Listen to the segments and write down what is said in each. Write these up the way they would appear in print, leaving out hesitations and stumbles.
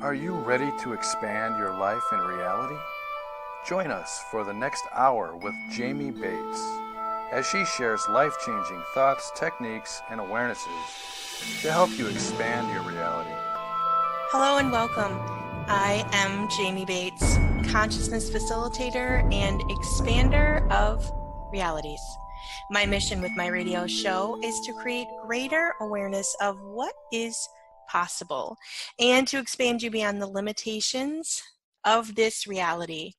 Are you ready to expand your life and reality? Join us for the next hour with Jamie Bates as she shares life-changing thoughts, techniques, and awarenesses to help you expand your reality. Hello and welcome. I am Jamie Bates, consciousness facilitator and expander of realities. My mission with my radio show is to create greater awareness of what is possible and to expand you beyond the limitations of this reality.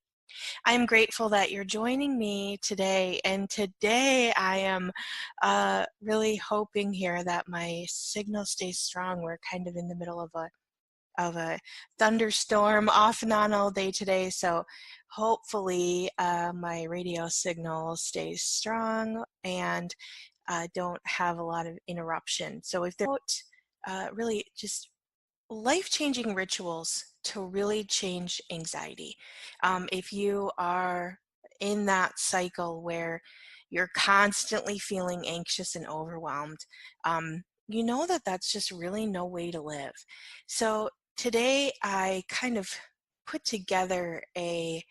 I'm grateful that you're joining me today, and today I am really hoping here that my signal stays strong. We're kind of in the middle of a thunderstorm off and on all day today, so hopefully my radio signal stays strong and don't have a lot of interruption. So if there's really just life-changing rituals to really change anxiety. If you are in that cycle where you're constantly feeling anxious and overwhelmed, you know that that's just really no way to live. So today I kind of put together a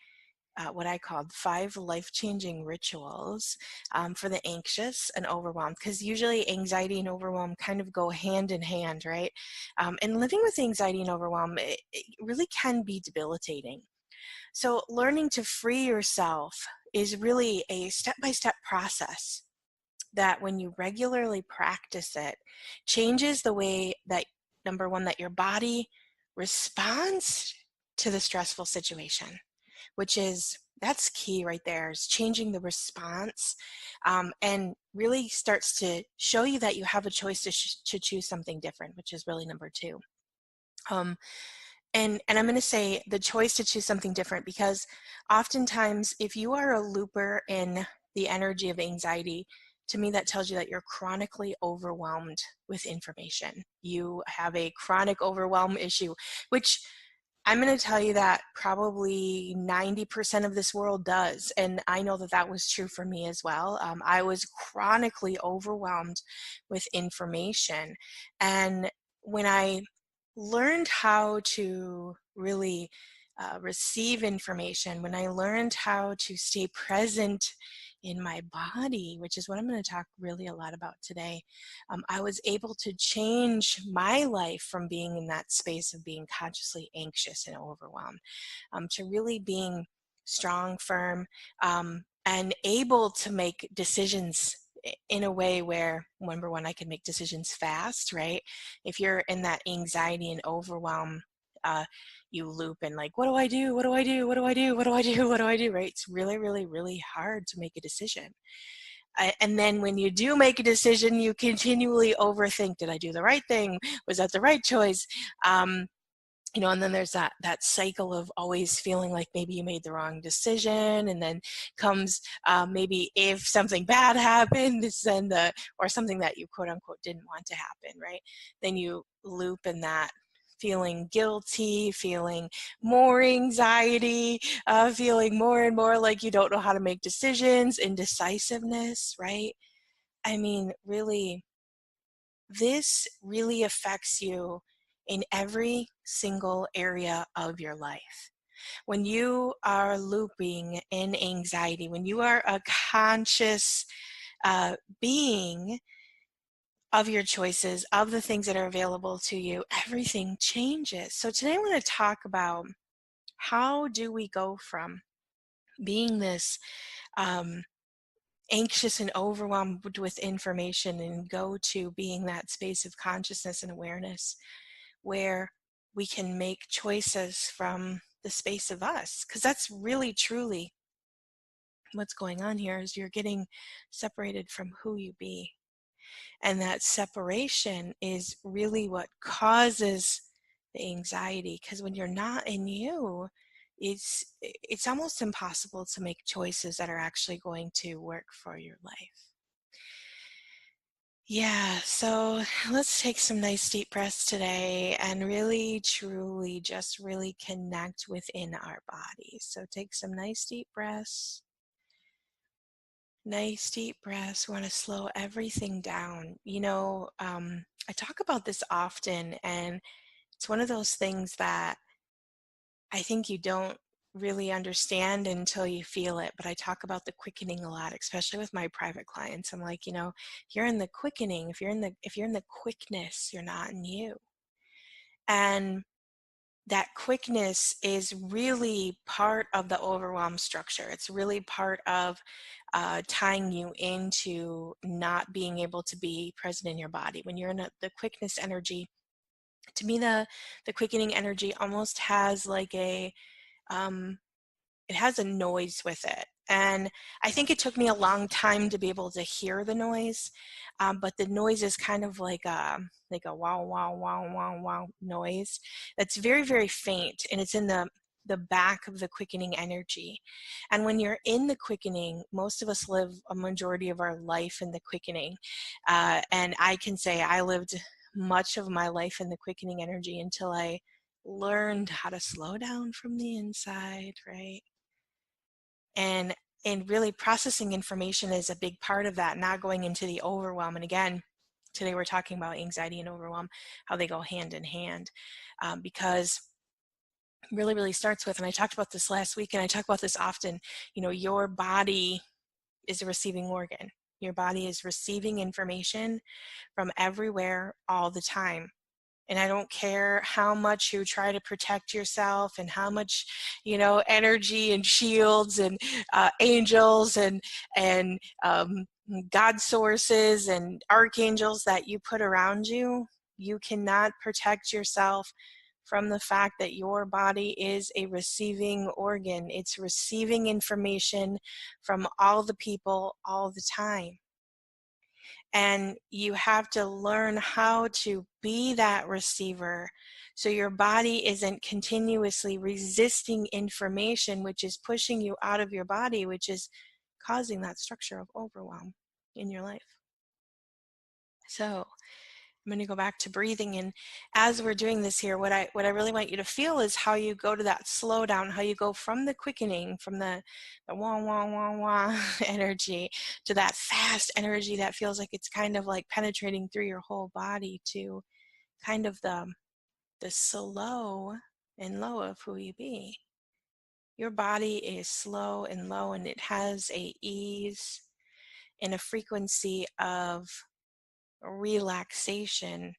what I called 5 life-changing rituals for the anxious and overwhelmed, because usually anxiety and overwhelm kind of go hand in hand, right? And living with anxiety and overwhelm, it really can be debilitating. So learning to free yourself is really a step-by-step process that when you regularly practice it, changes the way that, number one, that your body responds to the stressful situation, which is that's key right there, is changing the response, and really starts to show you that you have a choice to choose something different, which is really number two. um, and I'm going to say the choice to choose something different, because oftentimes if you are a looper in the energy of anxiety, to me that tells you that you're chronically overwhelmed with information. You have a chronic overwhelm issue, which I'm going to tell you that probably 90% of this world does. And I know that that was true for me as well. I was chronically overwhelmed with information. And when I learned how to really receive information, when I learned how to stay present in my body, which is what I'm going to talk really a lot about today, I was able to change my life from being in that space of being consciously anxious and overwhelmed, to really being strong, firm, and able to make decisions in a way where, number one, I can make decisions fast, right? If you're in that anxiety and overwhelm, you loop and like, what do I do? What do I do? What do I do? What do I do? What do I do? Right? It's really, really, really hard to make a decision. And then when you do make a decision, you continually overthink, did I do the right thing? Was that the right choice? And then there's that cycle of always feeling like maybe you made the wrong decision, and then comes maybe if something bad happens, then or something that you quote unquote didn't want to happen, right? Then you loop in that feeling guilty, feeling more anxiety, feeling more and more like you don't know how to make decisions, indecisiveness, right? I mean, really, this really affects you in every single area of your life. When you are looping in anxiety, when you are a conscious being of your choices, of the things that are available to you, everything changes. So today I want to talk about how do we go from being this um, anxious and overwhelmed with information and go to being that space of consciousness and awareness where we can make choices from the space of us, because that's really truly what's going on here, is you're getting separated from who you be, and that separation is really what causes the anxiety, because when you're not in you, it's almost impossible to make choices that are actually going to work for your life. Yeah, so let's take some nice deep breaths today and really, truly, just really connect within our bodies. So take some nice deep breaths. Nice deep breaths. We want to slow everything down. I talk about this often, and it's one of those things that I think you don't really understand until you feel it, but I talk about the quickening a lot, especially with my private clients. I'm like, you're in the quickening. If you're in the quickness, you're not in you. And that quickness is really part of the overwhelm structure. It's really part of tying you into not being able to be present in your body. When you're in the quickness energy, to me, the quickening energy almost has like um, it has a noise with it. And I think it took me a long time to be able to hear the noise, but the noise is kind of like a wow, wow, wow, wow, wow noise that's very, very faint, and it's in the back of the quickening energy. And when you're in the quickening, most of us live a majority of our life in the quickening. And I can say I lived much of my life in the quickening energy until I learned how to slow down from the inside, right? and and really processing information is a big part of that, not going into the overwhelm. And again, today we're talking about anxiety and overwhelm, how they go hand in hand, because really, really starts with, and I talked about this last week and I talk about this often, your body is a receiving organ. Your body is receiving information from everywhere all the time. And I don't care how much you try to protect yourself and how much, energy and shields and angels and God sources and archangels that you put around you. You cannot protect yourself from the fact that your body is a receiving organ. It's receiving information from all the people all the time. And you have to learn how to be that receiver so your body isn't continuously resisting information, which is pushing you out of your body, which is causing that structure of overwhelm in your life. So I'm going to go back to breathing, and as we're doing this here, what I really want you to feel is how you go to that slow down, how you go from the quickening, from the wah wah wah wah energy to that fast energy that feels like it's kind of like penetrating through your whole body, to kind of the slow and low of who you be. Your body is slow and low, and it has a ease and a frequency of relaxation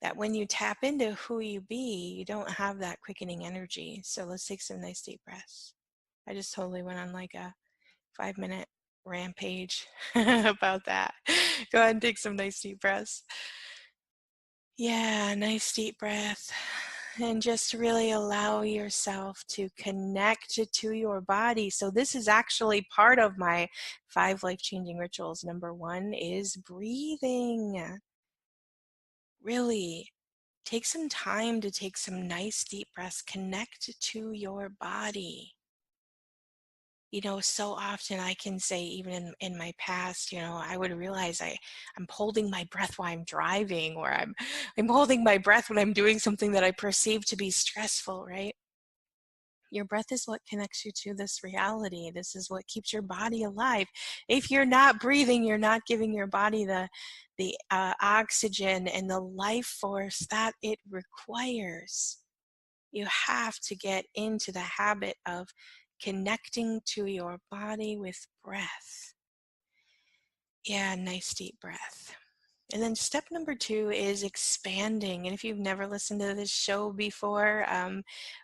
that when you tap into who you be, you don't have that quickening energy. So let's take some nice deep breaths. I just totally went on like a 5-minute rampage about that. Go ahead and take some nice deep breaths. Yeah, nice deep breath. And just really allow yourself to connect to your body. So this is actually part of my 5 life-changing rituals. Number 1 is breathing. Really take some time to take some nice deep breaths, connect to your body. So often I can say, even in my past, I would realize I'm holding my breath while I'm driving, or I'm holding my breath when I'm doing something that I perceive to be stressful, right? Your breath is what connects you to this reality. This is what keeps your body alive. If you're not breathing, you're not giving your body the oxygen and the life force that it requires. You have to get into the habit of connecting to your body with breath. Yeah, nice deep breath. And then step number 2 is expanding. And if you've never listened to this show before,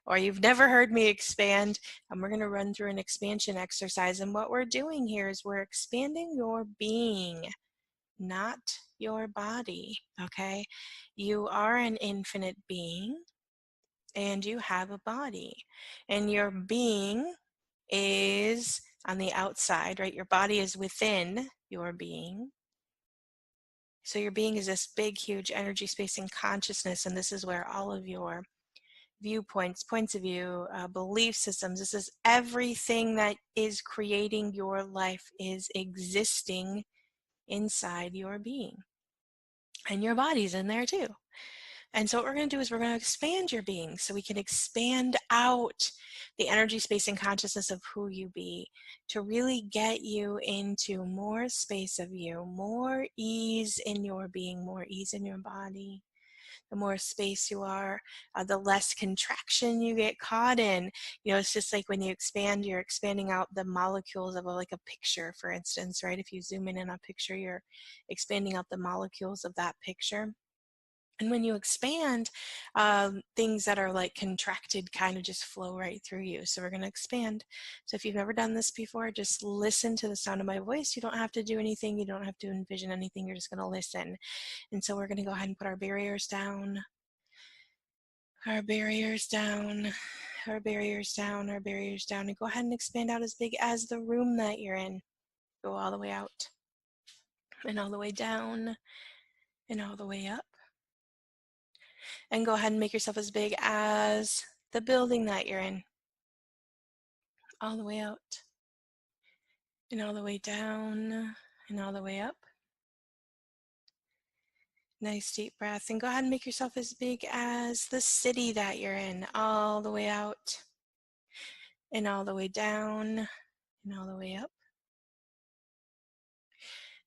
or you've never heard me expand, we're going to run through an expansion exercise. And what we're doing here is we're expanding your being, not your body, okay? You are an infinite being, and you have a body. And your being is on the outside, right? Your body is within your being. So your being is this big, huge energy, space, and consciousness, and this is where all of your viewpoints, points of view, belief systems, this is everything that is creating your life is existing inside your being. And your body's in there too. And so what we're going to do is we're going to expand your being so we can expand out the energy, space, and consciousness of who you be, to really get you into more space of you, more ease in your being, more ease in your body. the more space you are, the less contraction you get caught in. It's just like when you expand, you're expanding out the molecules of like a picture, for instance, right? If you zoom in on a picture, you're expanding out the molecules of that picture. And when you expand, things that are like contracted kind of just flow right through you. So we're going to expand. So if you've never done this before, just listen to the sound of my voice. You don't have to do anything. You don't have to envision anything. You're just going to listen. And so we're going to go ahead and put our barriers down, our barriers down, our barriers down, our barriers down, and go ahead and expand out as big as the room that you're in. Go all the way out and all the way down and all the way up. And go ahead and make yourself as big as the building that you're in. All the way out and all the way down and all the way up. Nice deep breath. And go ahead and make yourself as big as the city that you're in. All the way out and all the way down and all the way up.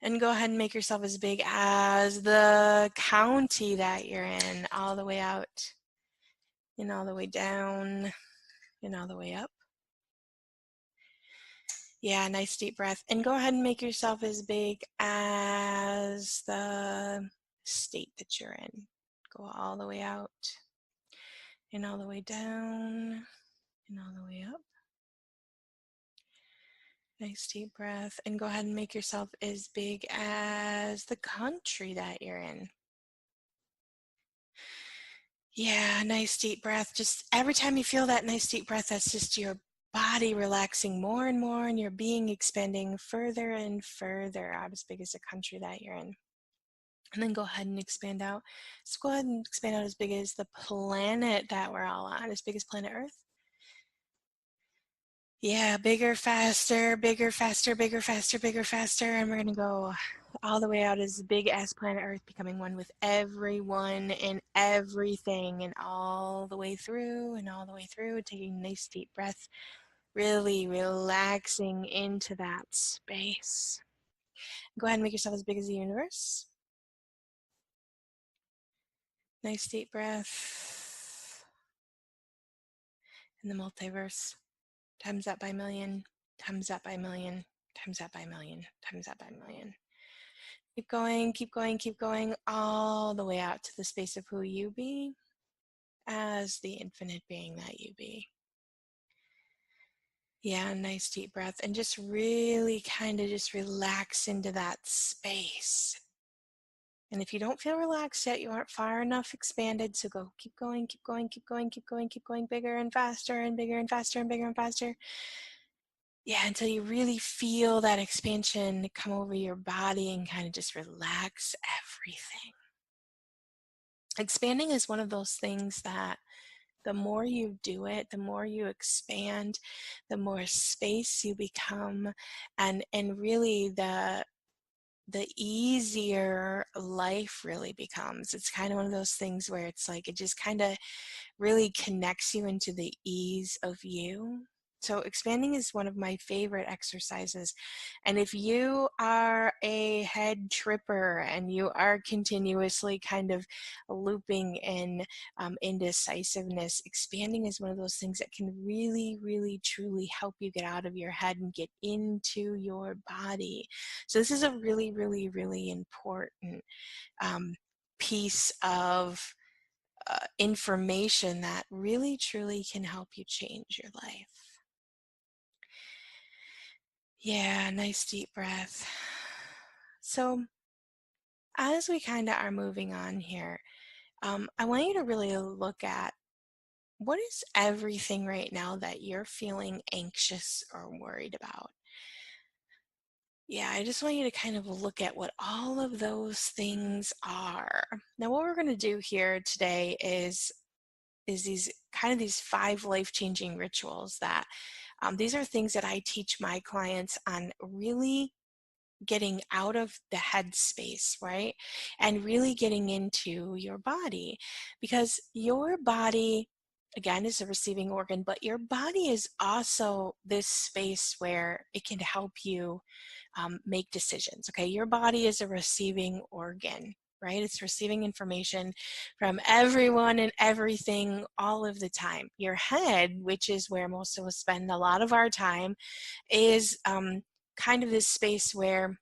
And go ahead and make yourself as big as the county that you're in. All the way out and all the way down and all the way up. Yeah, nice deep breath. And go ahead and make yourself as big as the state that you're in. Go all the way out and all the way down and all the way up. Nice deep breath. And go ahead and make yourself as big as the country that you're in. Yeah, nice deep breath. Just every time you feel that nice deep breath, that's just your body relaxing more and more, and your being expanding further and further out as big as the country that you're in. And then go ahead and expand out. So go ahead and expand out as big as the planet that we're all on, as big as planet Earth. Yeah, bigger, faster, bigger, faster, bigger, faster, bigger, faster. And we're going to go all the way out as big as planet Earth, becoming one with everyone and everything, and all the way through and all the way through, taking a nice deep breath, really relaxing into that space. Go ahead and make yourself as big as the universe. Nice deep breath. And the multiverse. Times that by a million, times that by a million, times that by a million, times that by a million. Keep going, keep going, keep going, all the way out to the space of who you be as the infinite being that you be. Yeah, nice deep breath. And just really kind of just relax into that space. And if you don't feel relaxed yet, you aren't far enough expanded, so go keep going, keep going, keep going, keep going, keep going, bigger and faster and bigger and faster and bigger and faster. Yeah, until you really feel that expansion come over your body and kind of just relax everything. Expanding is one of those things that the more you do it, the more you expand, the more space you become, and really the easier life really becomes. It's kind of one of those things where it's like it just kind of really connects you into the ease of you. So expanding is one of my favorite exercises. And if you are a head tripper and you are continuously kind of looping in indecisiveness, expanding is one of those things that can really, really, truly help you get out of your head and get into your body. So this is a really, really, really important piece of information that really truly can help you change your life. Yeah, nice deep breath. So as we kind of are moving on here, I want you to really look at what is everything right now that you're feeling anxious or worried about. Yeah, I just want you to kind of look at what all of those things are. Now, what we're going to do here today is these kind of these 5 life-changing rituals that these are things that I teach my clients on really getting out of the head space, right? And really getting into your body, because your body, again, is a receiving organ, but your body is also this space where it can help you make decisions, okay? Your body is a receiving organ. right? It's receiving information from everyone and everything all of the time. Your head, which is where most of us spend a lot of our time, is kind of this space where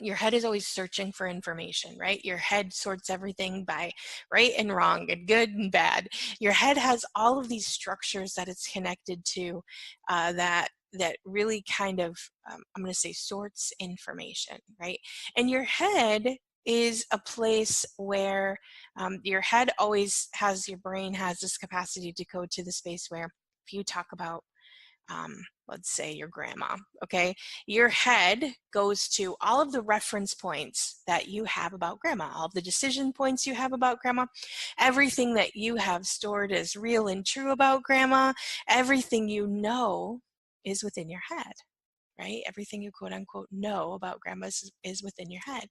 your head is always searching for information, right? Your head sorts everything by right and wrong and good and bad. Your head has all of these structures that it's connected to that really kind of, I'm going to say, sorts information, right? And your head is a place where your head always has, your brain has this capacity to go to the space where if you talk about let's say your grandma, okay? Your head goes to all of the reference points that you have about grandma, all of the decision points you have about grandma, everything that you have stored as real and true about grandma, everything you know is within your head, right? Everything you quote unquote know about grandma is within your head.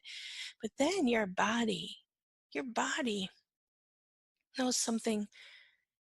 But then your body knows something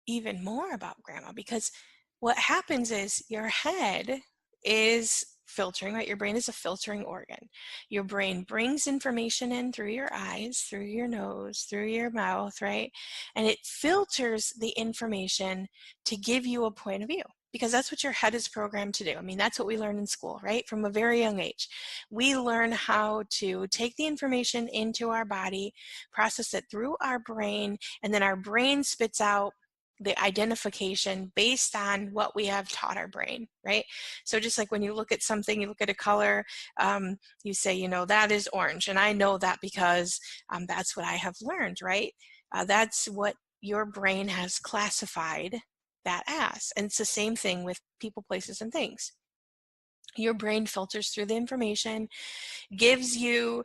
even more about grandma, because what happens is your head is filtering, right? Your brain is a filtering organ. Your brain brings information in through your eyes, through your nose, through your mouth, right? And it filters the information to give you a point of view, because that's what your head is programmed to do. I mean, that's what we learn in school, right? From a very young age. We learn how to take the information into our body, process it through our brain, and then our brain spits out the identification based on what we have taught our brain, right? So just like when you look at something, you look at a color, you say, you know, that is orange. And I know that because that's what I have learned, right? That's what your brain has classified that as. And it's the same thing with people, places, and things. Your brain filters through the information, gives you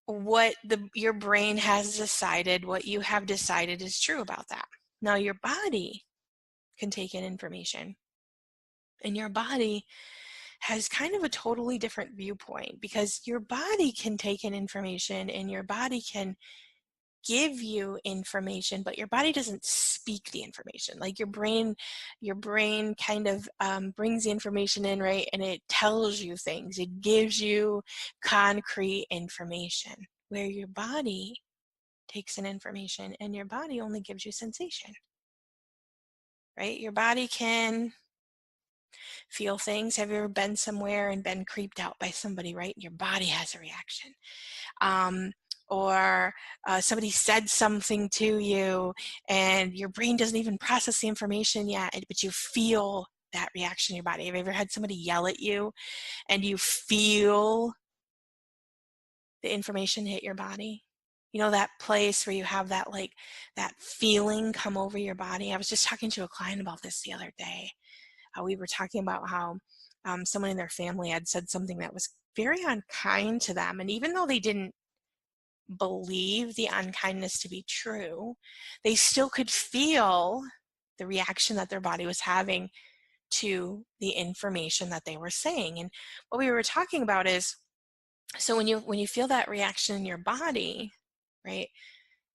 what your brain has decided, what you have decided is true about that. Now your body can take in information, and your body has kind of a totally different viewpoint, because your body can take in information and your body can give you information, but your body doesn't speak the information. Like your brain kind of brings the information in, right? And it tells you things. It gives you concrete information, where your body takes in information and your body only gives you sensation, right? Your body can feel things. Have you ever been somewhere and been creeped out by somebody, right? Your body has a reaction. Or somebody said something to you and your brain doesn't even process the information yet, but you feel that reaction in your body. Have you ever had somebody yell at you and you feel the information hit your body? You know, that place where you have that, like, that feeling come over your body. I was just talking to a client about this the other day. We were talking about how someone in their family had said something that was very unkind to them. And even though they didn't believe the unkindness to be true, they still could feel the reaction that their body was having to the information that they were saying. And what we were talking about is, so when you feel that reaction in your body, right,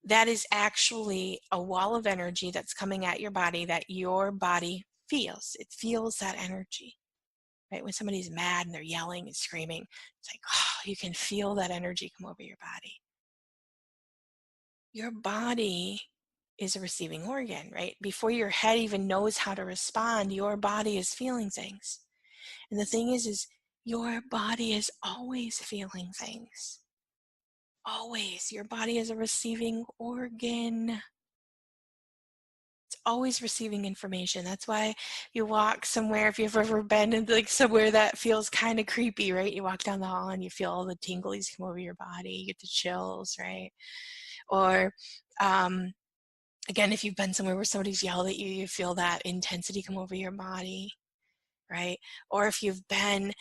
that is actually a wall of energy that's coming at your body that your body feels. It feels that energy, right? When somebody's mad and they're yelling and screaming, it's like, oh, you can feel that energy come over your body. Your body is a receiving organ, right? Before your head even knows how to respond, your body is feeling things. And the thing is your body is always feeling things. Always. Your body is a receiving organ. It's always receiving information. That's why you walk somewhere, if you've ever been in like somewhere that feels kind of creepy, right? You walk down the hall and you feel all the tinglies come over your body, you get the chills, right? Or again, if you've been somewhere where somebody's yelled at you, you feel that intensity come over your body, right? Or if you've been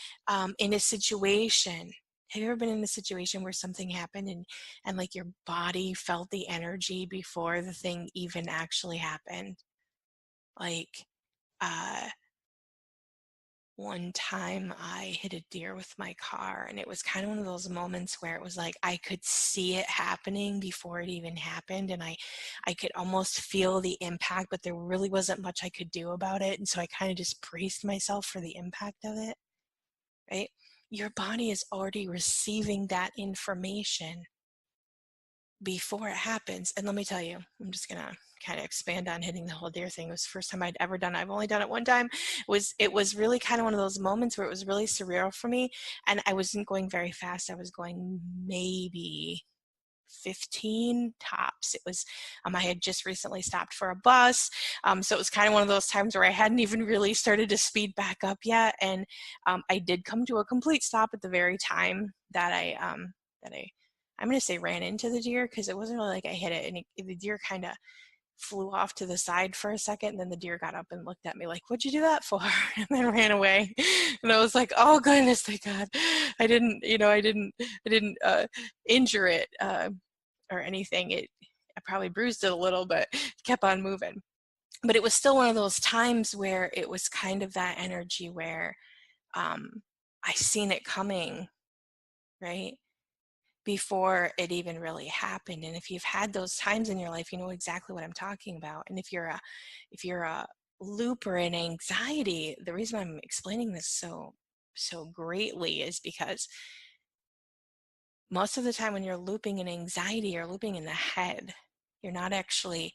in a situation, have you ever been in a situation where something happened and like your body felt the energy before the thing even actually happened? Like one time I hit a deer with my car, and it was kind of one of those moments where it was like I could see it happening before it even happened, and I could almost feel the impact, but there really wasn't much I could do about it, and so I kind of just braced myself for the impact of it, right? your body is already receiving that information before it happens. And let me tell you, I'm just gonna kind of expand on hitting the whole deer thing. It was the first time I'd ever done it. I've only done it one time. It was really kind of one of those moments where it was really surreal for me, and I wasn't going very fast. I was going maybe 15 tops. It was, I had just recently stopped for a bus. So it was kind of one of those times where I hadn't even really started to speed back up yet. And I did come to a complete stop at the very time that I'm going to say ran into the deer, because it wasn't really like I hit it, and the deer kind of flew off to the side for a second, and then the deer got up and looked at me like, "What'd you do that for?" and then ran away. And I was like, "Oh goodness, thank God, I didn't injure it or anything. I probably bruised it a little, but kept on moving." But it was still one of those times where it was kind of that energy where I seen it coming, right, before it even really happened. And if you've had those times in your life, you know exactly what I'm talking about. And if you're a looper in anxiety, the reason I'm explaining this so greatly is because most of the time when you're looping in anxiety, you're looping in the head. You're not actually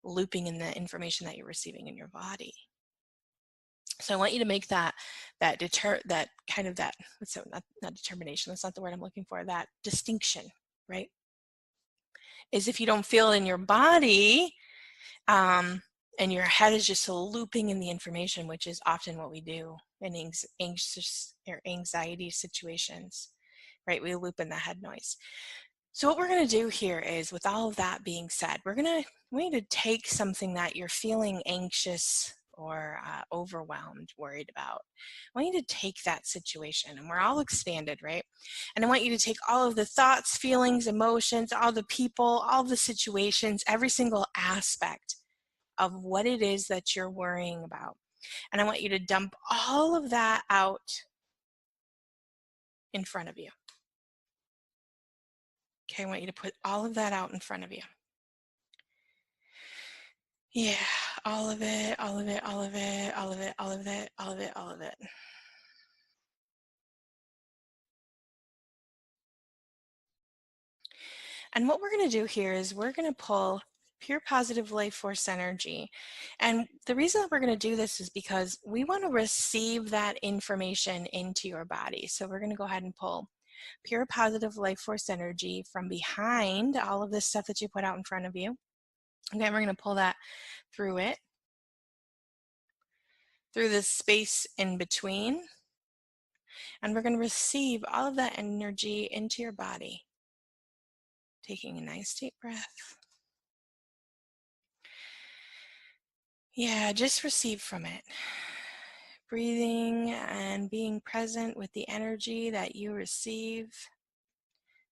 looping in the information that you're receiving in your body. So I want you to make that what's not determination, that's not the word I'm looking for, that distinction, right? Is if you don't feel in your body, and your head is just looping in the information, which is often what we do in anxious or anxiety situations, right? We loop in the head noise. So what we're going to do here is, with all of that being said, we need to take something that you're feeling anxious or overwhelmed, worried about. I want you to take that situation, and we're all expanded, right? And I want you to take all of the thoughts, feelings, emotions, all the people, all the situations, every single aspect of what it is that you're worrying about. And I want you to dump all of that out in front of you. Okay, I want you to put all of that out in front of you. Yeah, all of it, all of it, all of it, all of it, all of it, all of it, all of it. And what we're going to do here is we're going to pull pure positive life force energy. And the reason that we're going to do this is because we want to receive that information into your body. So we're going to go ahead and pull pure positive life force energy from behind all of this stuff that you put out in front of you. Okay, we're going to pull that through it, through this space in between, and we're going to receive all of that energy into your body. Taking a nice deep breath. Yeah, just receive from it. Breathing and being present with the energy that you receive.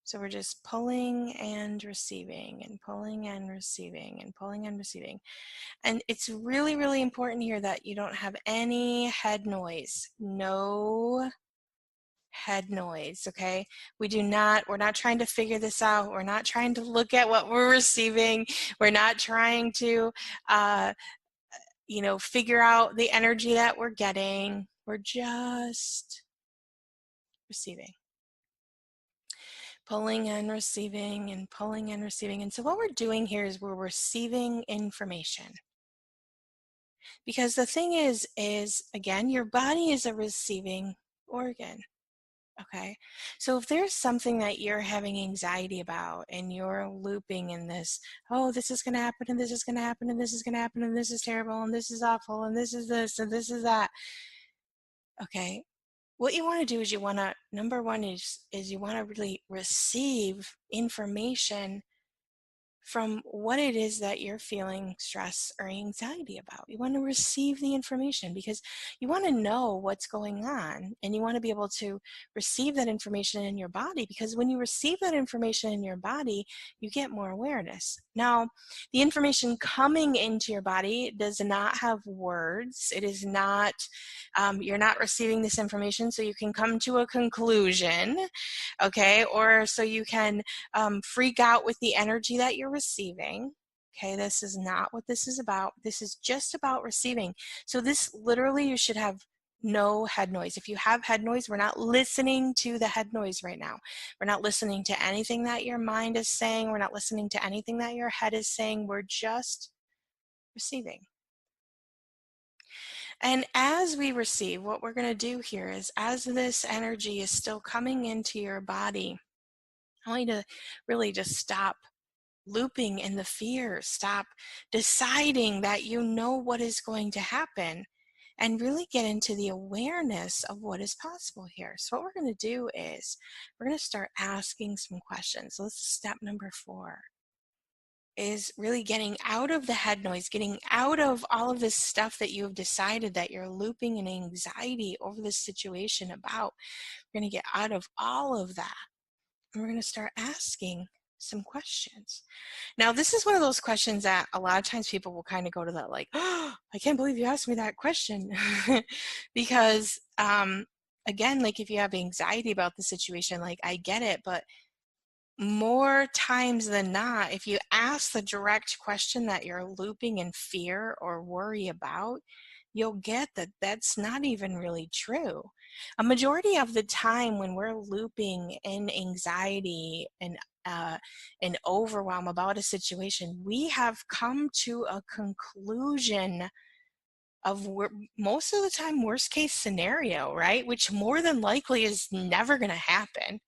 So we're just pulling and receiving, and pulling and receiving, and pulling and receiving. And it's really, really important here that you don't have any head noise. No head noise, okay? We're not trying to figure this out. We're not trying to look at what we're receiving. We're not trying to, figure out the energy that we're getting. We're just receiving. Pulling and receiving and pulling and receiving. And so what we're doing here is we're receiving information. Because the thing is again, your body is a receiving organ. Okay, so if there's something that you're having anxiety about and you're looping in this, oh, this is going to happen and this is going to happen and this is going to happen and this is terrible and this is awful and this is this and this is that. Okay, what you want to do is number one is you want to really receive information from what it is that you're feeling stress or anxiety about. You want to receive the information because you want to know what's going on, and you want to be able to receive that information in your body, because when you receive that information in your body, you get more awareness. Now, the information coming into your body does not have words. It is not, you're not receiving this information so you can come to a conclusion, okay, or so you can freak out with the energy that you're receiving. Okay, this is not what this is about. This is just about receiving. So this literally, you should have no head noise. If you have head noise, we're not listening to the head noise right now. We're not listening to anything that your mind is saying. We're not listening to anything that your head is saying. We're just receiving. And as we receive, what we're going to do here is, as this energy is still coming into your body, I want you to really just stop looping in the fear. Stop deciding that you know what is going to happen, and really get into the awareness of what is possible here. So what we're going to do is we're going to start asking some questions. So this is step number 4, is really getting out of the head noise, getting out of all of this stuff that you have decided that you're looping in anxiety over this situation about. We're going to get out of all of that, and we're going to start asking some questions. Now, this is one of those questions that a lot of times people will kind of go to that like, oh, I can't believe you asked me that question. Because, again, like if you have anxiety about the situation, like I get it, but more times than not, if you ask the direct question that you're looping in fear or worry about, you'll get that that's not even really true. A majority of the time when we're looping in anxiety and overwhelm about a situation, we have come to a conclusion of most of the time worst case scenario, right? Which more than likely is never going to happen.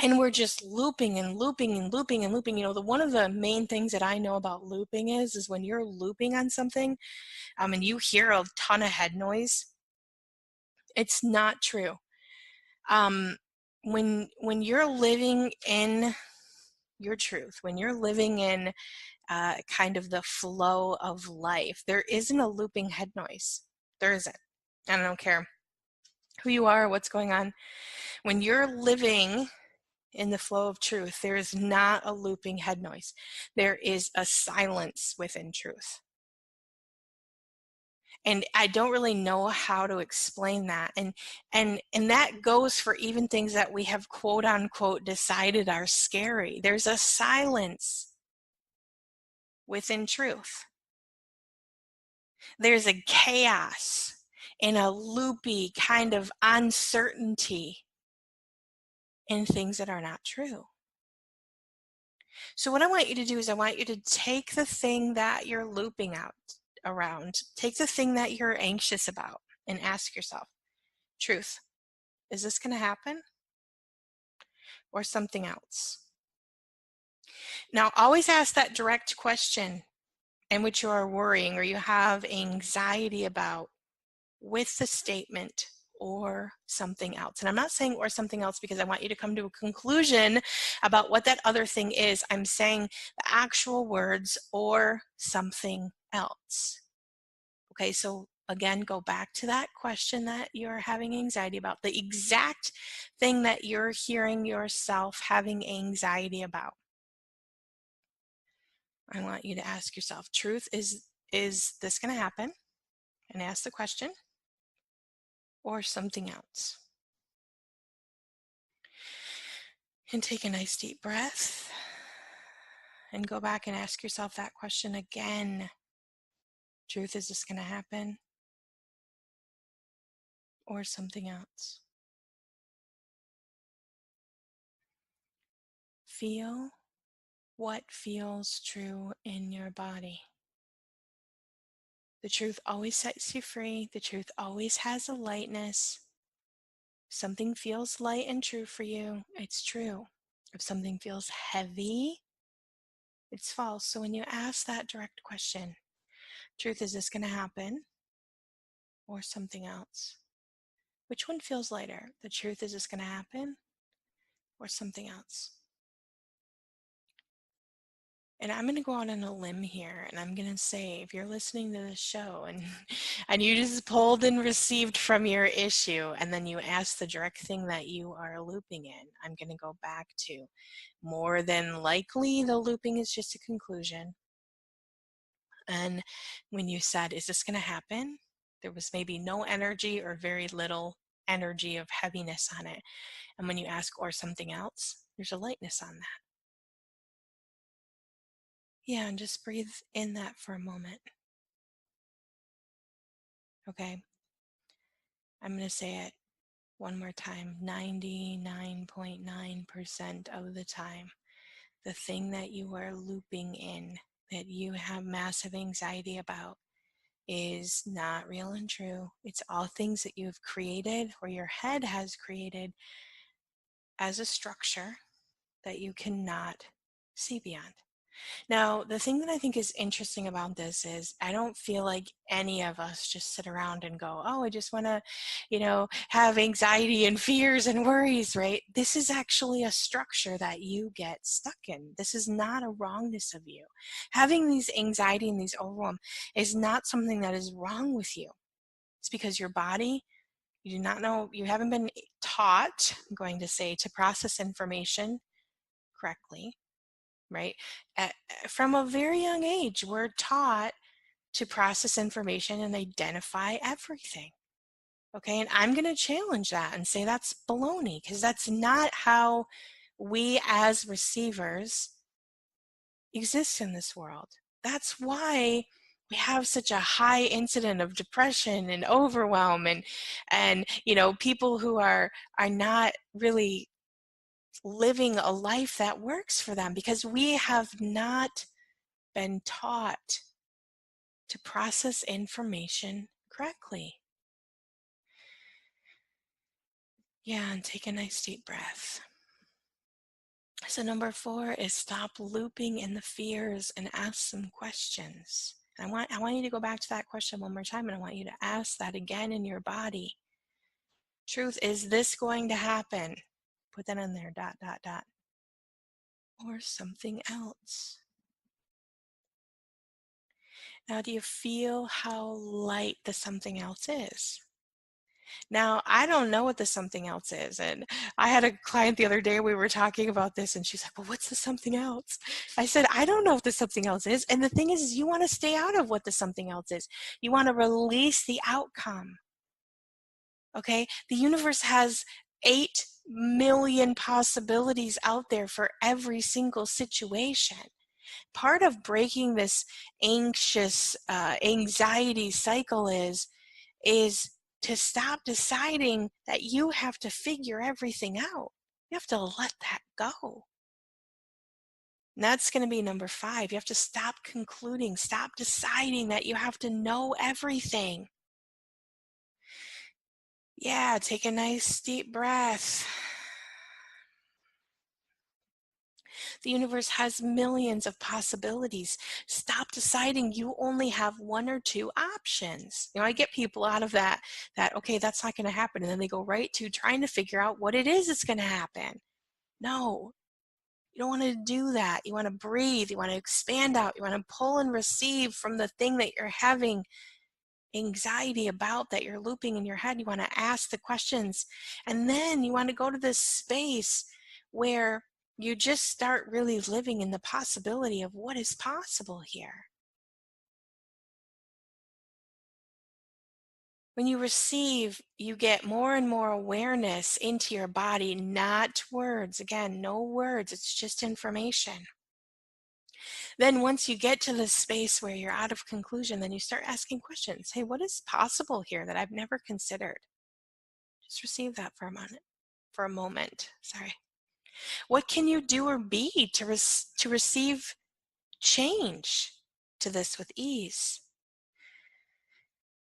And we're just looping and looping and looping and looping. One of the main things that I know about looping is when you're looping on something, and you hear a ton of head noise, it's not true. When you're living in your truth, when you're living in kind of the flow of life, there isn't a looping head noise. There isn't. I don't care who you are, what's going on. When you're living in the flow of truth, there is not a looping head noise. There is a silence within truth. And I don't really know how to explain that. And that goes for even things that we have quote unquote decided are scary. There's a silence within truth. There's a chaos and a loopy kind of uncertainty in things that are not true. So what I want you to do is I want you to take the thing that you're looping out around, take the thing that you're anxious about, and ask yourself, truth, is this going to happen or something else? Now, always ask that direct question in which you are worrying or you have anxiety about with the statement or something else. And I'm not saying or something else because I want you to come to a conclusion about what that other thing is. I'm saying the actual words or something else. Okay, so again, go back to that question that you're having anxiety about, the exact thing that you're hearing yourself having anxiety about. I want you to ask yourself, truth, is this going to happen? And ask the question, or something else. And take a nice deep breath and go back and ask yourself that question again. Truth, is this going to happen? Or something else? Feel what feels true in your body. The truth always sets you free. The truth always has a lightness. If something feels light and true for you, it's true. If something feels heavy, it's false. So when you ask that direct question, truth, is this going to happen? Or something else? Which one feels lighter? The truth, is this going to happen? Or something else? And I'm going to go out on a limb here, and I'm going to say, if you're listening to this show and you just pulled and received from your issue, and then you ask the direct thing that you are looping in, I'm going to go back to more than likely the looping is just a conclusion. And when you said, is this going to happen? There was maybe no energy or very little energy of heaviness on it. And when you ask or something else, there's a lightness on that. Yeah, and just breathe in that for a moment. Okay. I'm going to say it one more time. 99.9% of the time, the thing that you are looping in, that you have massive anxiety about, is not real and true. It's all things that you've created, or your head has created, as a structure that you cannot see beyond. Now, the thing that I think is interesting about this is I don't feel like any of us just sit around and go, oh, I just want to, have anxiety and fears and worries, right? This is actually a structure that you get stuck in. This is not a wrongness of you. Having these anxiety and these overwhelm is not something that is wrong with you. It's because your body, you do not know, you haven't been taught, I'm going to say, to process information correctly, right? From a very young age, we're taught to process information and identify everything. Okay, and I'm going to challenge that and say that's baloney, because that's not how we as receivers exist in this world. That's why we have such a high incident of depression and overwhelm, and people who are not really living a life that works for them, because we have not been taught to process information correctly. Yeah, and take a nice deep breath. So number 4 is stop looping in the fears and ask some questions. I want you to go back to that question one more time, and I want you to ask that again in your body. Truth, is this going to happen? Put that in there, ... or something else. Now, do you feel how light the something else is? Now, I don't know what the something else is. And I had a client the other day, we were talking about this, and she's like, well, what's the something else? I said, I don't know what the something else is. And the thing is you want to stay out of what the something else is. You want to release the outcome. Okay? The universe has 8 million possibilities out there for every single situation. Part of breaking this anxious anxiety cycle is to stop deciding that you have to figure everything out. You have to let that go. And that's going to be number 5. You have to stop concluding, stop deciding that you have to know everything. Yeah, take a nice deep breath. The universe has millions of possibilities. Stop deciding you only have 1 or 2 options. I get people out of that, okay, that's not going to happen. And then they go right to trying to figure out what it is that's going to happen. No, you don't want to do that. You want to breathe. You want to expand out. You want to pull and receive from the thing that you're having anxiety about, that you're looping in your head. You want to ask the questions. And then you want to go to this space where you just start really living in the possibility of what is possible here. When you receive, you get more and more awareness into your body, not words. Again, no words, it's just information. Then once you get to this space where you're out of conclusion, then you start asking questions. Hey, what is possible here that I've never considered? Just receive that for a moment. Sorry. What can you do or be to receive change to this with ease?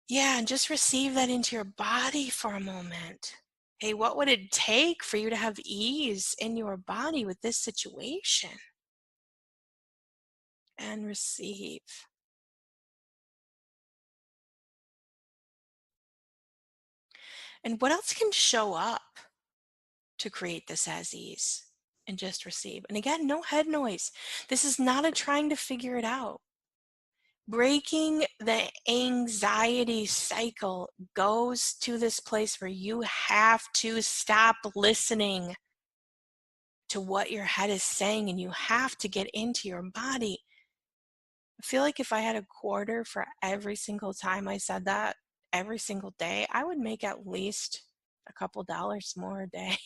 Yeah, and just receive that into your body for a moment. Hey, what would it take for you to have ease in your body with this situation? And receive. And what else can show up to create this as ease? And just receive. And again, no head noise. This is not a trying to figure it out. Breaking the anxiety cycle goes to this place where you have to stop listening to what your head is saying, and you have to get into your body. I feel like if I had a quarter for every single time I said that every single day, I would make at least a couple dollars more a day.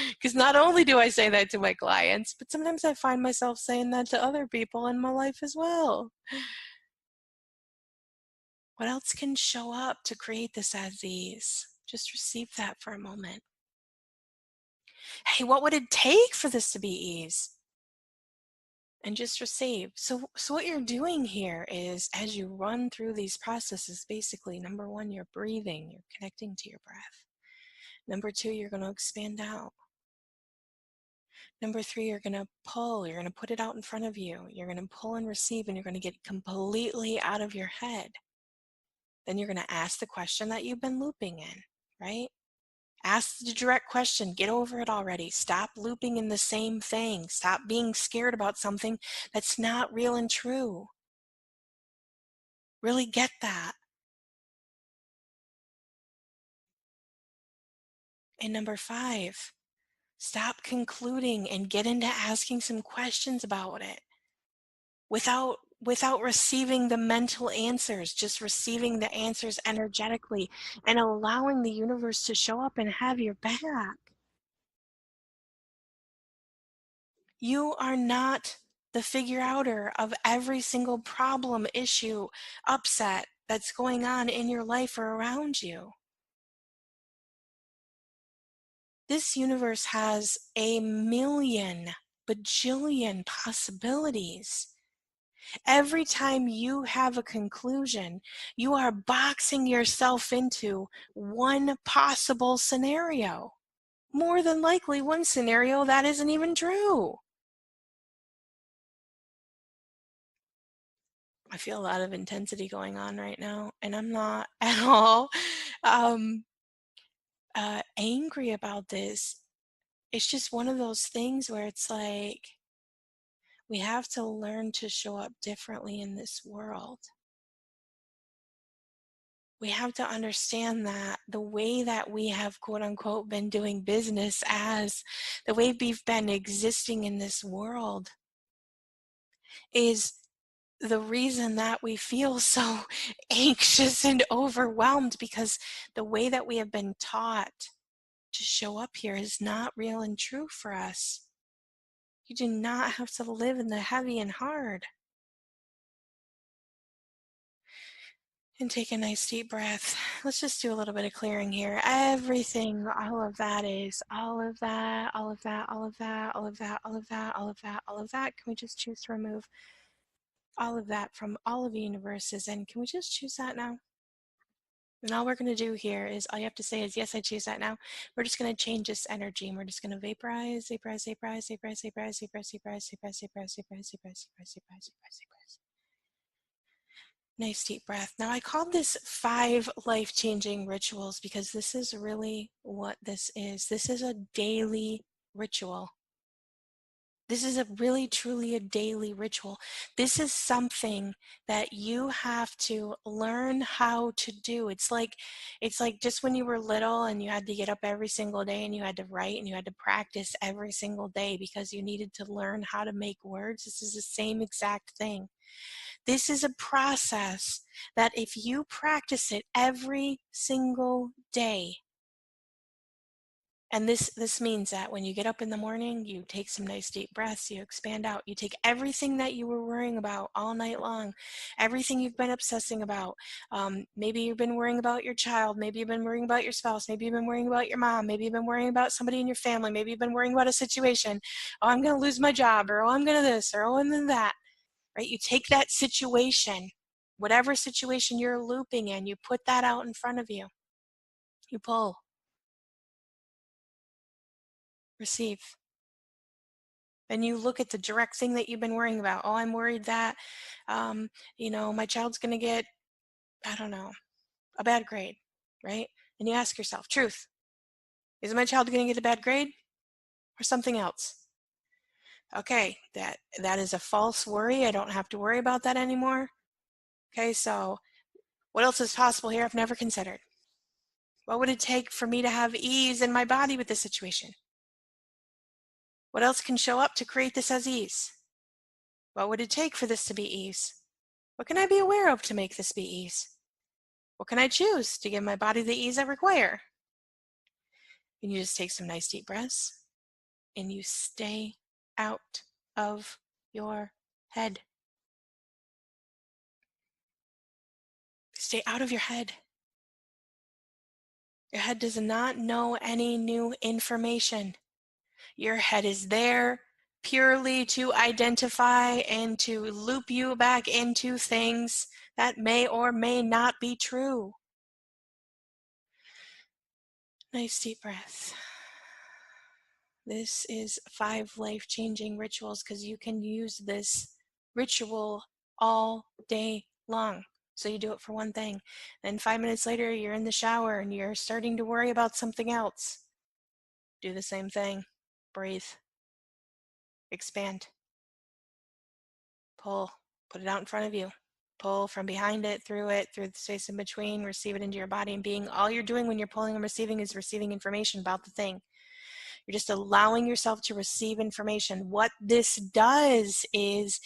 Because not only do I say that to my clients, but sometimes I find myself saying that to other people in my life as well. What else can show up to create this as ease? Just receive that for a moment. Hey, what would it take for this to be ease? And just receive. So what you're doing here is, as you run through these processes, basically, number one, you're breathing, you're connecting to your breath. Number two, you're going to expand out. Number three, you're going to pull, you're going to put it out in front of you. You're going to pull and receive, and you're going to get completely out of your head. Then you're going to ask the question that you've been looping in, right? Ask the direct question. Get over it already. Stop looping in the same thing. Stop being scared about something that's not real and true. Really get that. And number five, stop concluding and get into asking some questions about it without receiving the mental answers, just receiving the answers energetically and allowing the universe to show up and have your back. You are not the figure outer of every single problem, issue, upset that's going on in your life or around you. This universe has a million bajillion possibilities. Every time you have a conclusion, you are boxing yourself into one possible scenario. More than likely, one scenario that isn't even true. I feel a lot of intensity going on right now, and I'm not at all angry about this. It's just one of those things where it's like we have to learn to show up differently in this world. We have to understand that the way that we have, quote unquote, been doing business, as the way we've been existing in this world, is the reason that we feel so anxious and overwhelmed, because the way that we have been taught to show up here is not real and true for us. You do not have to live in the heavy and hard. And take a nice deep breath. Let's just do a little bit of clearing here. Everything, all of that is, all of that, all of that, all of that, all of that, all of that, all of that, all of that. Can we just choose to remove all of that from all of the universes? And can we just choose that now? And all we're going to do here is, all you have to say is, yes, I choose that now. We're just going to change this energy, and we're just going to vaporize, vaporize, vaporize, vaporize, vaporize, vaporize, vaporize, vaporize, vaporize, vaporize, vaporize, vaporize, vaporize, vaporize. Nice deep breath. Now, I called this 5 life-changing rituals because this is really what this is. This is a daily ritual. This is a really, truly a daily ritual. This is something that you have to learn how to do. It's like just when you were little and you had to get up every single day and you had to write and you had to practice every single day because you needed to learn how to make words. This is the same exact thing. This is a process that if you practice it every single day, and this means that when you get up in the morning, you take some nice deep breaths, you expand out, you take everything that you were worrying about all night long, everything you've been obsessing about. Maybe you've been worrying about your child, maybe you've been worrying about your spouse, maybe you've been worrying about your mom, maybe you've been worrying about somebody in your family, maybe you've been worrying about a situation. Oh, I'm going to lose my job, or oh, I'm going to this, or oh, and then that. Right? You take that situation, whatever situation you're looping in, you put that out in front of you. You pull, receive. And you look at the direct thing that you've been worrying about. Oh, I'm worried that, my child's going to get, I don't know, a bad grade, right? And you ask yourself, truth, is my child going to get a bad grade or something else? Okay, that is a false worry. I don't have to worry about that anymore. Okay, so what else is possible here I've never considered? What would it take for me to have ease in my body with this situation? What else can show up to create this as ease? What would it take for this to be ease? What can I be aware of to make this be ease? What can I choose to give my body the ease I require? And you just take some nice deep breaths and you stay out of your head. Stay out of your head. Your head does not know any new information. Your head is there purely to identify and to loop you back into things that may or may not be true. Nice deep breath. This is 5 life-changing rituals because you can use this ritual all day long. So you do it for one thing. Then 5 minutes later, you're in the shower and you're starting to worry about something else. Do the same thing. Breathe. Expand. Pull. Put it out in front of you. Pull from behind it, through the space in between, receive it into your body and being. All you're doing when you're pulling and receiving is receiving information about the thing. You're just allowing yourself to receive information. What this does is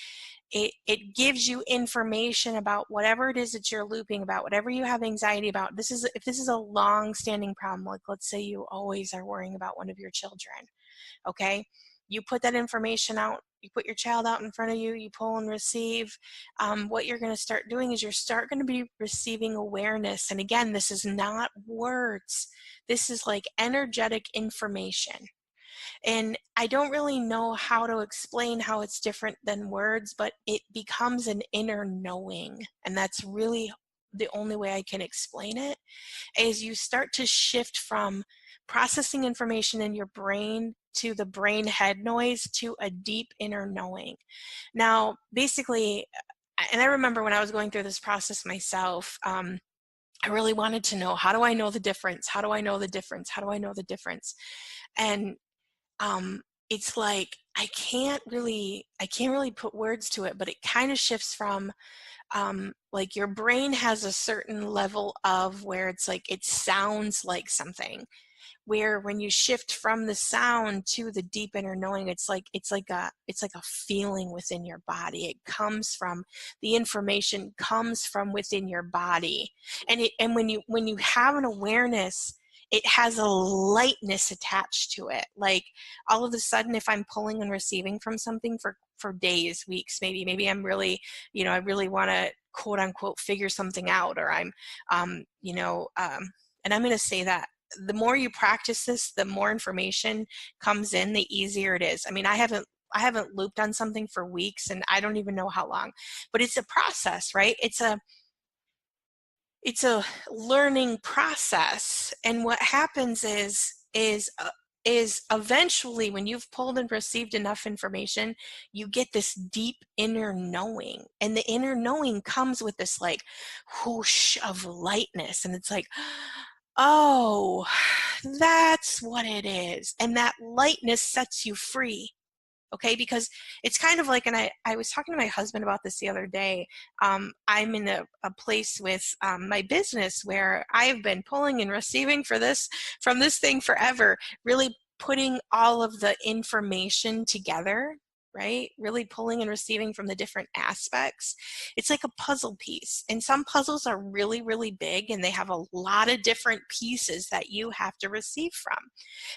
it gives you information about whatever it is that you're looping about, whatever you have anxiety about. If this is a long-standing problem, like let's say you always are worrying about one of your children, okay? You put that information out, you put your child out in front of you, you pull and receive. What you're going to start doing is you're going to be receiving awareness. And again, this is not words. This is like energetic information. And I don't really know how to explain how it's different than words, but it becomes an inner knowing. And that's really the only way I can explain it, is you start to shift from processing information in your brain to the brain head noise to a deep inner knowing. Now, basically, and I remember when I was going through this process myself, I really wanted to know, how do I know the difference? How do I know the difference? How do I know the difference? And it's like I can't really put words to it, but it kind of shifts from like your brain has a certain level of where it's like it sounds like something, where when you shift from the sound to the deep inner knowing, it's like a feeling within your body. It comes from, the information comes from within your body, and when you have an awareness, it has a lightness attached to it. Like all of a sudden, if I'm pulling and receiving from something for days, weeks, maybe I'm really, I really want to quote unquote figure something out, or I'm and I'm going to say that the more you practice this, the more information comes in, the easier it is. I mean, I haven't looped on something for weeks, and I don't even know how long, but it's a process, right? It's a learning process. And what happens is eventually, when you've pulled and received enough information, you get this deep inner knowing, and the inner knowing comes with this like whoosh of lightness, and it's like, oh, that's what it is. And that lightness sets you free. Okay, because it's kind of like, and I was talking to my husband about this the other day. I'm in a place with my business where I've been pulling and receiving from this thing forever, really putting all of the information together, right? Really pulling and receiving from the different aspects. It's like a puzzle piece. And some puzzles are really, really big, and they have a lot of different pieces that you have to receive from.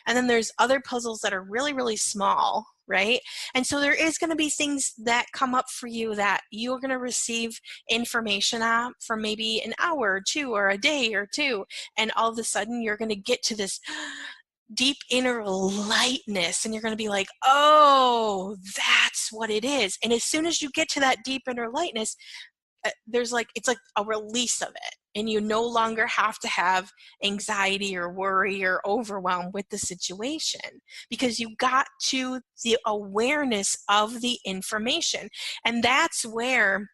And then there's other puzzles that are really, really small, right? And so there is going to be things that come up for you that you're going to receive information on for maybe an hour or two, or a day or two. And all of a sudden you're going to get to this deep inner lightness, and you're going to be like, oh, that's what it is. And as soon as you get to that deep inner lightness, it's like a release of it, and you no longer have to have anxiety or worry or overwhelm with the situation, because you got to the awareness of the information. And that's where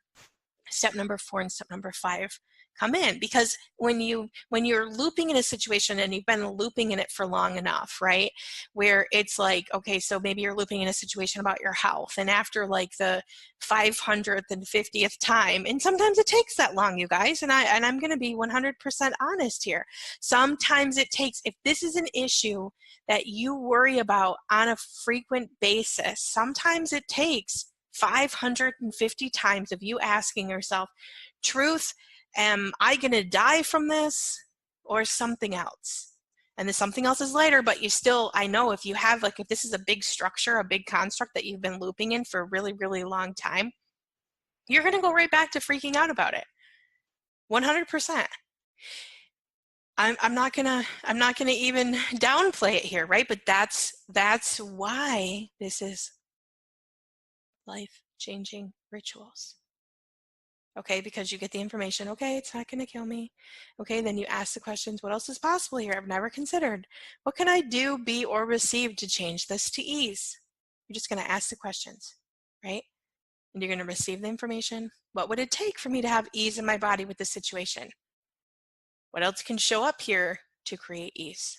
step number 4 and step number 5 come in, because when you're looping in a situation, and you've been looping in it for long enough, right, where it's like, okay, so maybe you're looping in a situation about your health, and after like the 500th and 50th time, and sometimes it takes that long, you guys, and I'm going to be 100% honest here, sometimes it takes, if this is an issue that you worry about on a frequent basis, sometimes it takes 550 times of you asking yourself, truth, am I going to die from this or something else? And the something else is later, but you still, I know if you have, like, if this is a big structure, a big construct that you've been looping in for a really, really long time, you're going to go right back to freaking out about it. 100%. I'm not gonna even downplay it here, right? But that's why this is life-changing rituals. Okay, because you get the information, okay, it's not going to kill me. Okay, then you ask the questions, what else is possible here? I've never considered. What can I do, be, or receive to change this to ease? You're just going to ask the questions, right? And you're going to receive the information. What would it take for me to have ease in my body with this situation? What else can show up here to create ease?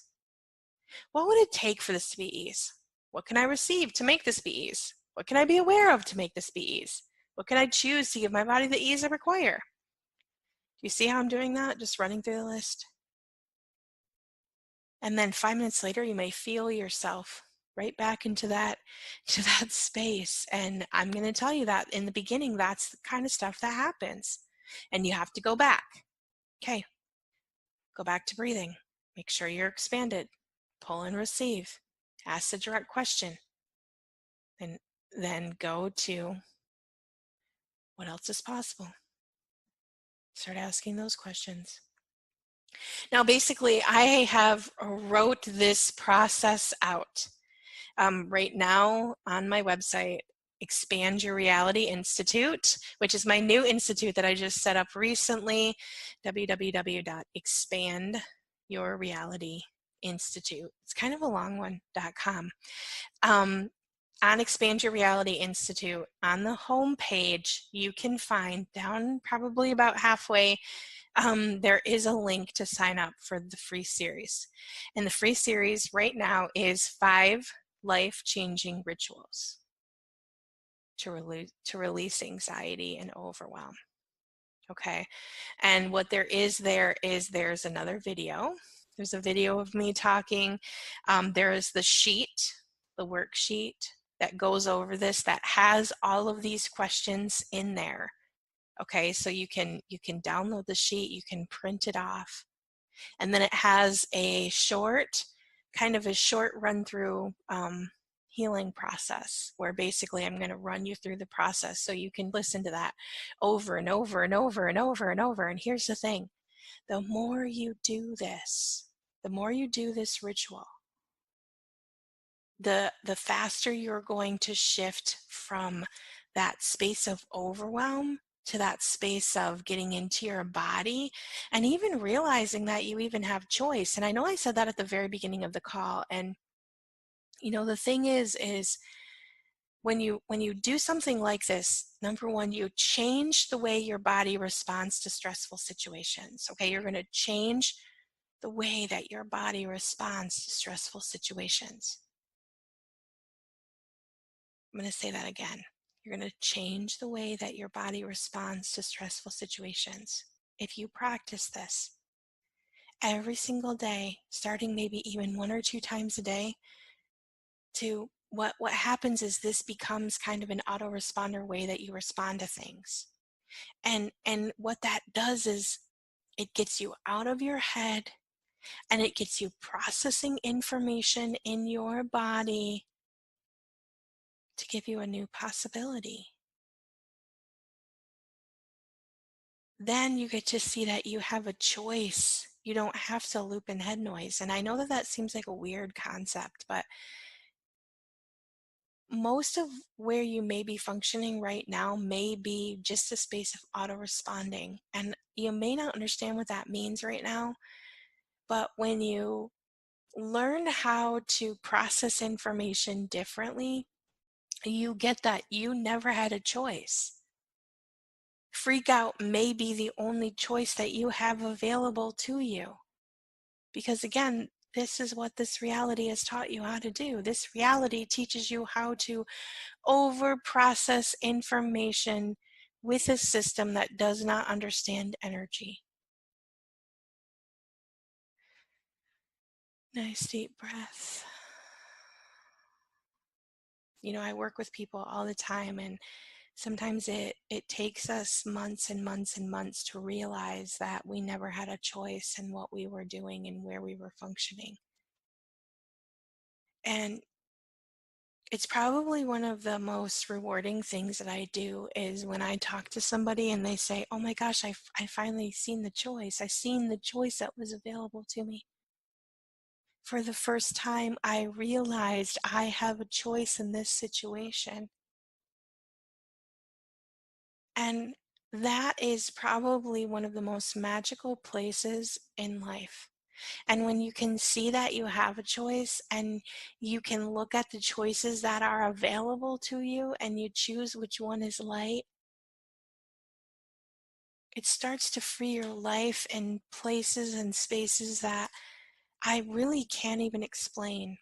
What would it take for this to be ease? What can I receive to make this be ease? What can I be aware of to make this be ease? What can I choose to give my body the ease I require? Do you see how I'm doing that? Just running through the list. And then 5 minutes later, you may feel yourself right back into that space. And I'm going to tell you that in the beginning, that's the kind of stuff that happens. And you have to go back. Okay, go back to breathing. Make sure you're expanded. Pull and receive. Ask the direct question. And then go to what else is possible. Start asking those questions. Now, basically, I have wrote this process out right now on my website, Expand Your Reality Institute, which is my new institute that I just set up recently, www.expandyourrealityinstitute. It's kind of a long one.com. On Expand Your Reality Institute, on the home page, you can find down probably about halfway, there is a link to sign up for the free series. And the free series right now is 5 life-changing rituals to release anxiety and overwhelm. Okay, and what there's another video. There's a video of me talking. There is the sheet, the worksheet that goes over this, that has all of these questions in there. Okay, so you can download the sheet, you can print it off, and then it has a short run through healing process, where basically I'm going to run you through the process so you can listen to that over and over and over and over and over. And here's the thing, the more you do this ritual, the faster you're going to shift from that space of overwhelm to that space of getting into your body and even realizing that you even have choice. And I know I said that at the very beginning of the call. And the thing is when you do something like this, number one, you change the way your body responds to stressful situations. Okay, you're going to change the way that your body responds to stressful situations. I'm going to say that again. You're going to change the way that your body responds to stressful situations. If you practice this every single day, starting maybe even 1 or 2 times a day, to what happens is this becomes kind of an autoresponder way that you respond to things. And what that does is it gets you out of your head and it gets you processing information in your body to give you a new possibility. Then you get to see that you have a choice. You don't have to loop in head noise. And I know that seems like a weird concept, but most of where you may be functioning right now may be just a space of auto-responding. And you may not understand what that means right now, but when you learn how to process information differently, you get that you never had a choice. Freak out may be the only choice that you have available to you. Because again, this is what this reality has taught you how to do. This reality teaches you how to over-process information with a system that does not understand energy. Nice deep breath. I work with people all the time, and sometimes it takes us months and months and months to realize that we never had a choice in what we were doing and where we were functioning. And It's probably one of the most rewarding things that I do is when I talk to somebody and they say, oh my gosh, I finally seen the choice. I seen the choice that was available to me. For the first time, I realized I have a choice in this situation. And that is probably one of the most magical places in life. And when you can see that you have a choice and you can look at the choices that are available to you and you choose which one is light, it starts to free your life in places and spaces that I really can't even explain.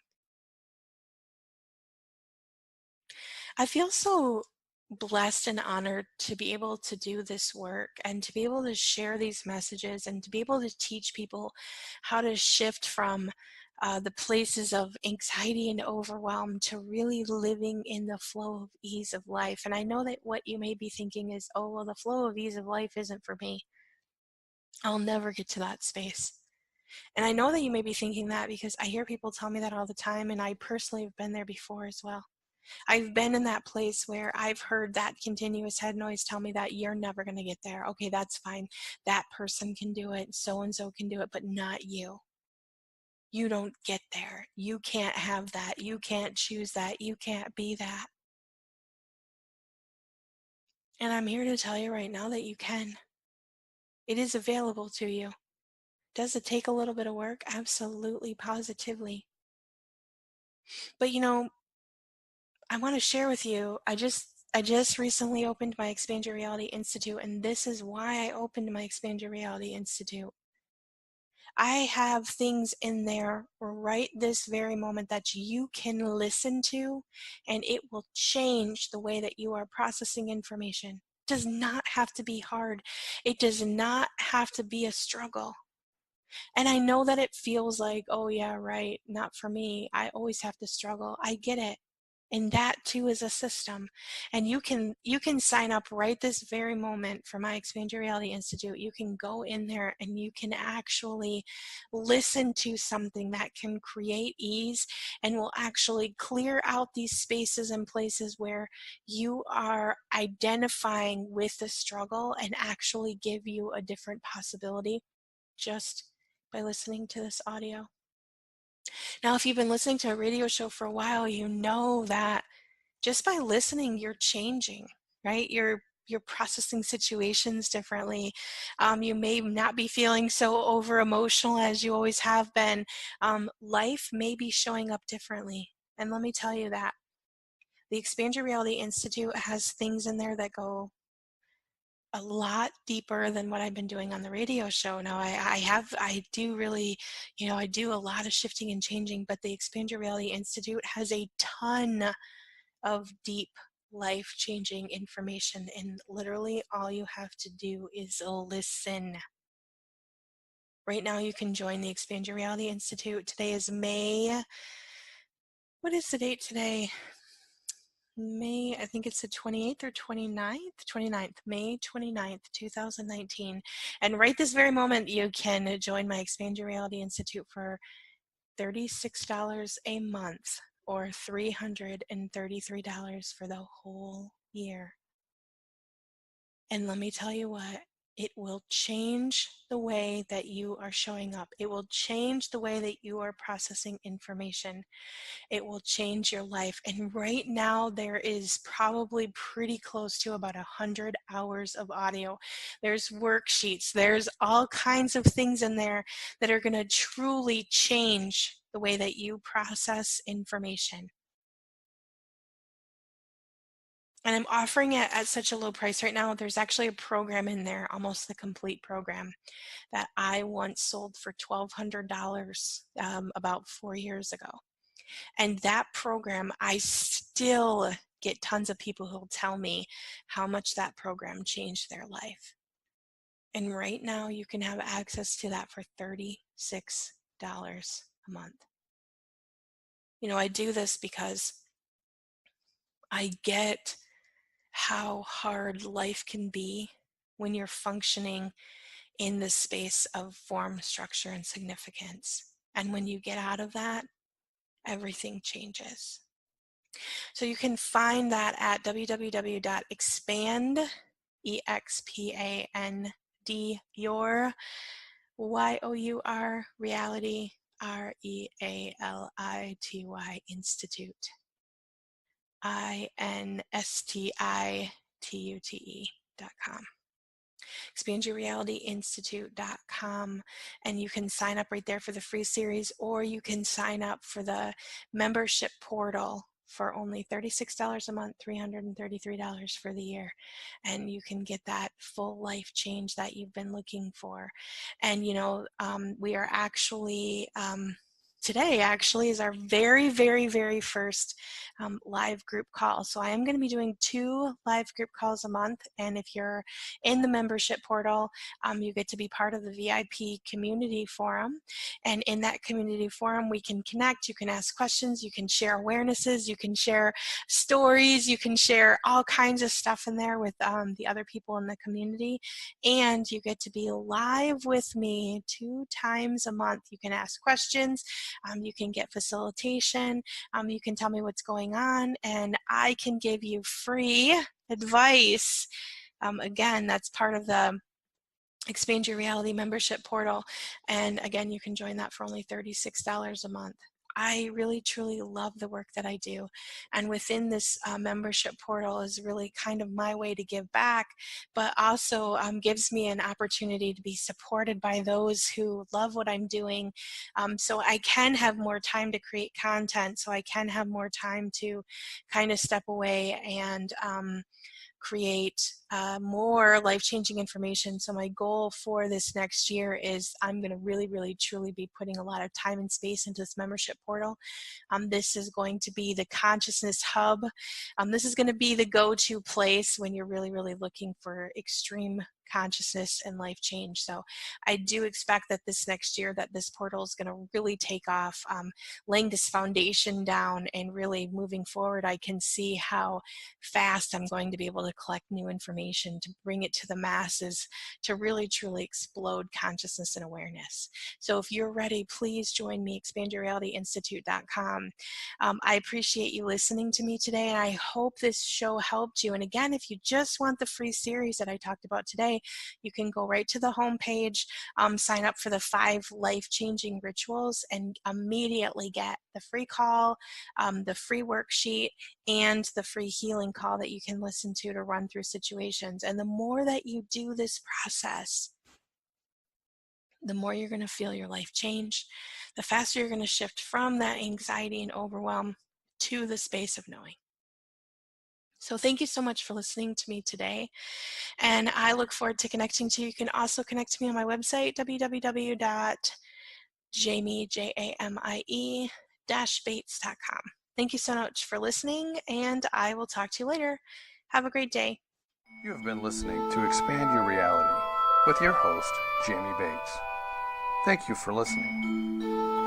I feel so blessed and honored to be able to do this work and to be able to share these messages and to be able to teach people how to shift from the places of anxiety and overwhelm to really living in the flow of ease of life. And I know that what you may be thinking is, oh, well, the flow of ease of life isn't for me. I'll never get to that space. And I know that you may be thinking that because I hear people tell me that all the time, and I personally have been there before as well. I've been in that place where I've heard that continuous head noise tell me that you're never going to get there. Okay, that's fine. That person can do it. So and so can do it, but not you. You don't get there. You can't have that. You can't choose that. You can't be that. And I'm here to tell you right now that you can. It is available to you. Does it take a little bit of work? Absolutely, positively. But I want to share with you, I just recently opened my Expand Your Reality Institute, and this is why I opened my Expand Your Reality Institute. I have things in there right this very moment that you can listen to, and it will change the way that you are processing information. It does not have to be hard. It does not have to be a struggle. And I know that it feels like, oh yeah, right, not for me. I always have to struggle. I get it. And that too is a system. And you can sign up right this very moment for my Expand Your Reality Institute. You can go in there and you can actually listen to something that can create ease and will actually clear out these spaces and places where you are identifying with the struggle and actually give you a different possibility just by listening to this audio. Now, if you've been listening to a radio show for a while, you know that just by listening, you're changing, right? You're processing situations differently. You may not be feeling so over emotional as you always have been. Life may be showing up differently. And let me tell you that the Expand Your Reality Institute has things in there that go a lot deeper than what I've been doing on the radio show. Now I do really, I do a lot of shifting and changing, but the Expand Your Reality Institute has a ton of deep life-changing information, and literally all you have to do is listen. Right now you can join the Expand Your Reality Institute. Today is May. What is the date today? May, I think it's the 28th or 29th, May 29th, 2019. And right this very moment, you can join my Expand Your Reality Institute for $36 a month or $333 for the whole year. And let me tell you what, it will change the way that you are showing up. It will change the way that you are processing information. It will change your life. And right now, there is probably pretty close to about 100 hours of audio. There's worksheets, there's all kinds of things in there that are going to truly change the way that you process information. And I'm offering it at such a low price right now. There's actually a program in there, almost the complete program, that I once sold for $1,200 about 4 years ago. And that program, I still get tons of people who'll tell me how much that program changed their life. And right now, you can have access to that for $36 a month. I do this because I get how hard life can be when you're functioning in the space of form, structure, and significance. And when you get out of that, everything changes. So you can find that at www.expand, EXPAND, YOUR, reality, REALITY, Institute, INSTITUTE.com. expandyourrealityinstitute.com, and you can sign up right there for the free series, or you can sign up for the membership portal for only $36 a month, $333 for the year, and you can get that full life change that you've been looking for. And we are actually today actually is our very, very, very first live group call. So I am going to be doing 2 live group calls a month, and if you're in the membership portal, you get to be part of the VIP community forum. And in that community forum, we can connect, you can ask questions, you can share awarenesses, you can share stories, you can share all kinds of stuff in there with the other people in the community. And you get to be live with me 2 times a month. You can ask questions, you can get facilitation, you can tell me what's going on, and I can give you free advice. Again, that's part of the Expand Your Reality membership portal. And again, you can join that for only $36 a month. I really, truly love the work that I do. And within this membership portal is really kind of my way to give back, but also gives me an opportunity to be supported by those who love what I'm doing. So I can have more time to create content, so I can have more time to kind of step away and create more life-changing information. So my goal for this next year is I'm going to really, really, truly be putting a lot of time and space into this membership portal. This is going to be the consciousness hub. This is going to be the go-to place when you're really, really looking for extreme consciousness and life change. So I do expect that this next year that this portal is going to really take off, laying this foundation down, and really moving forward I can see how fast I'm going to be able to collect new information to bring it to the masses to really truly explode consciousness and awareness. So if you're ready, please join me, expandyourrealityinstitute.com. I appreciate you listening to me today, and I hope this show helped you. And again, if you just want the free series that I talked about today, you can go right to the home page, sign up for the 5 life-changing rituals, and immediately get the free call, the free worksheet, and the free healing call that you can listen to run through situations. And the more that you do this process, the more you're going to feel your life change, the faster you're going to shift from that anxiety and overwhelm to the space of knowing. So thank you so much for listening to me today, and I look forward to connecting to you. You can also connect to me on my website, www.jamie.bates.com. Thank you so much for listening, and I will talk to you later. Have a great day. You have been listening to Expand Your Reality with your host, Jamie Bates. Thank you for listening.